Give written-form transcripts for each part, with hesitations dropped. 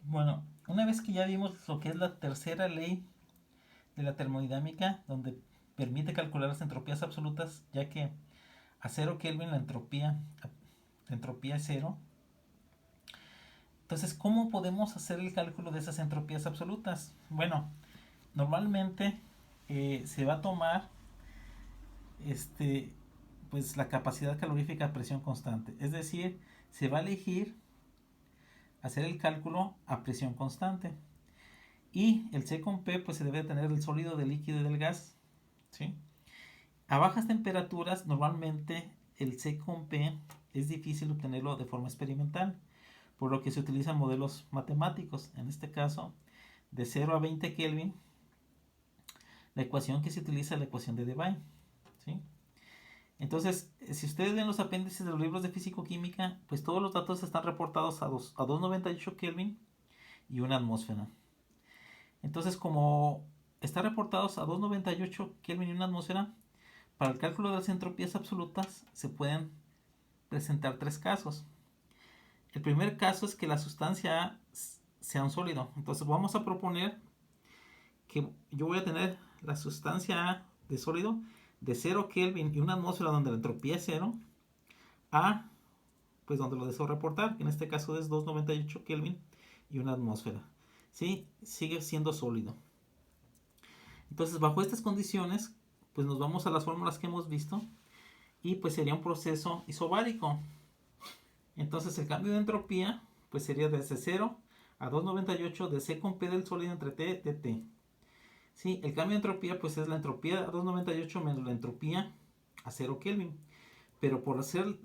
Bueno, una vez que ya vimos lo que es la tercera ley de la termodinámica, donde permite calcular las entropías absolutas, ya que a 0 Kelvin la entropía es cero. Entonces, ¿cómo podemos hacer el cálculo de esas entropías absolutas? Bueno, normalmente se va a tomar este, pues la capacidad calorífica a presión constante. Es decir, se va a elegir hacer el cálculo a presión constante. Y el C con P pues se debe tener del sólido, del líquido y del gas. ¿Sí? A bajas temperaturas normalmente el C con P es difícil obtenerlo de forma experimental, por lo que se utilizan modelos matemáticos. En este caso, de 0 a 20 Kelvin, la ecuación que se utiliza es la ecuación de Debye. ¿Sí? Entonces, si ustedes ven los apéndices de los libros de físico-química, pues todos los datos están reportados a 298 Kelvin y una atmósfera. Entonces, como están reportados a 298 Kelvin y una atmósfera, para el cálculo de las entropías absolutas se pueden presentar tres casos. El primer caso es que la sustancia A sea un sólido. Entonces vamos a proponer que yo voy a tener la sustancia A de sólido de 0 Kelvin y una atmósfera donde la entropía es cero, a pues donde lo deseo reportar, que en este caso es 298 Kelvin y una atmósfera. ¿Sí? Sigue siendo sólido. Entonces, bajo estas condiciones, pues nos vamos a las fórmulas que hemos visto y pues sería un proceso isobárico. Entonces, el cambio de entropía pues sería desde 0 a 298 de C con P del sólido entre T de T. Sí, el cambio de entropía pues es la entropía a 298 menos la entropía a 0 Kelvin. Pero por hacer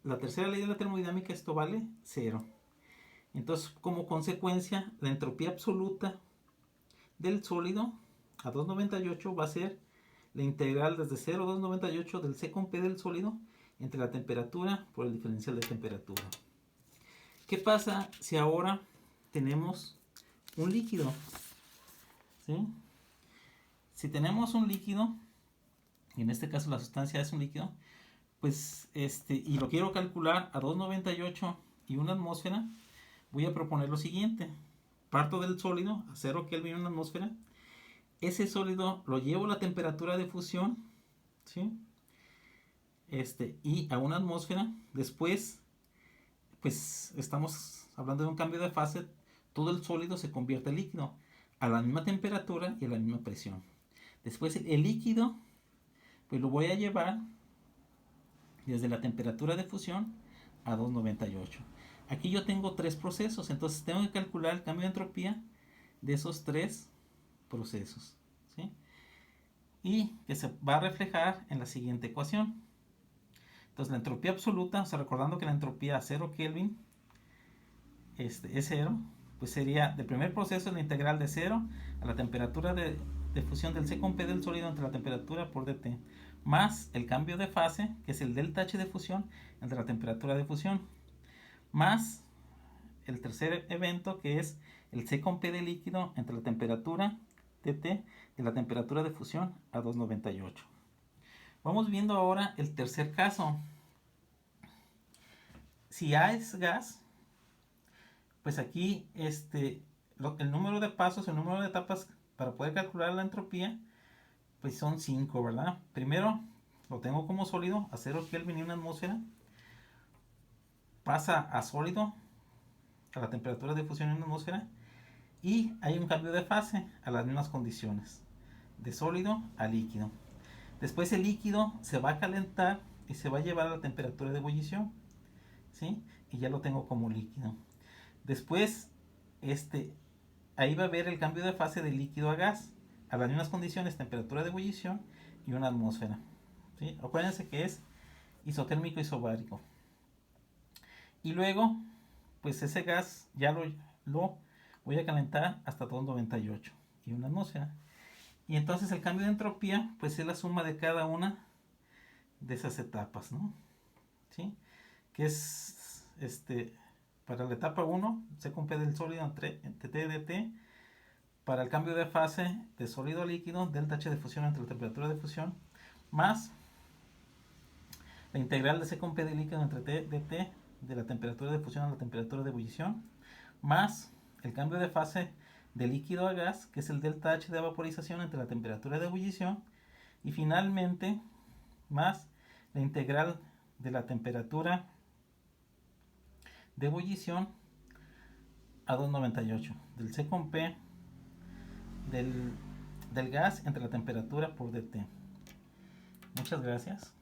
la tercera ley de la termodinámica, esto vale 0. Entonces, como consecuencia, la entropía absoluta del sólido a 298 va a ser la integral desde 0 a 298 del C con P del sólido entre la temperatura por el diferencial de temperatura. ¿Qué pasa si ahora tenemos un líquido? ¿Sí? Si tenemos un líquido, y en este caso la sustancia es un líquido, pues y lo quiero calcular a 298 y una atmósfera, voy a proponer lo siguiente. Parto del sólido a 0 Kelvin y una atmósfera. Ese sólido lo llevo a la temperatura de fusión, ¿sí? Y a una atmósfera. Después, pues estamos hablando de un cambio de fase. Todo el sólido se convierte en líquido a la misma temperatura y a la misma presión. Después el líquido, pues lo voy a llevar desde la temperatura de fusión a 298. Aquí yo tengo tres procesos, entonces tengo que calcular el cambio de entropía de esos tres procesos. ¿Sí? Y que se va a reflejar en la siguiente ecuación. Entonces la entropía absoluta, o sea, recordando que la entropía a 0 Kelvin es 0, pues sería del primer proceso la integral de 0 a la temperatura de fusión del C con P del sólido entre la temperatura por dt, más el cambio de fase, que es el delta H de fusión entre la temperatura de fusión, más el tercer evento, que es el C con P de líquido entre la temperatura dt de la temperatura de fusión a 298. Vamos viendo ahora el tercer caso. Si A es gas, pues aquí el número de pasos, el número de etapas para poder calcular la entropía, pues son 5, ¿verdad? Primero lo tengo como sólido a 0 Kelvin y una atmósfera. Pasa a sólido a la temperatura de fusión en una atmósfera. Y hay un cambio de fase a las mismas condiciones, de sólido a líquido. Después el líquido se va a calentar y se va a llevar a la temperatura de ebullición, ¿sí? Y ya lo tengo como líquido. Después, ahí va a haber el cambio de fase de líquido a gas, a las mismas condiciones, temperatura de ebullición y una atmósfera. ¿Sí? Acuérdense que es isotérmico isobárico. Y luego, pues ese gas ya lo voy a calentar hasta 298 y una atmósfera. Y entonces el cambio de entropía, pues es la suma de cada una de esas etapas, ¿no? ¿Sí? Que es, para la etapa 1, se cumple del sólido entre T de T. Para el cambio de fase de sólido a líquido, delta H de fusión entre la temperatura de fusión, más la integral de C de líquido entre T de T, de la temperatura de fusión a la temperatura de ebullición, más el cambio de fase de líquido a gas, que es el delta H de vaporización entre la temperatura de ebullición, y finalmente más la integral de la temperatura de ebullición a 298 del C con P del gas entre la temperatura por dt. Muchas gracias.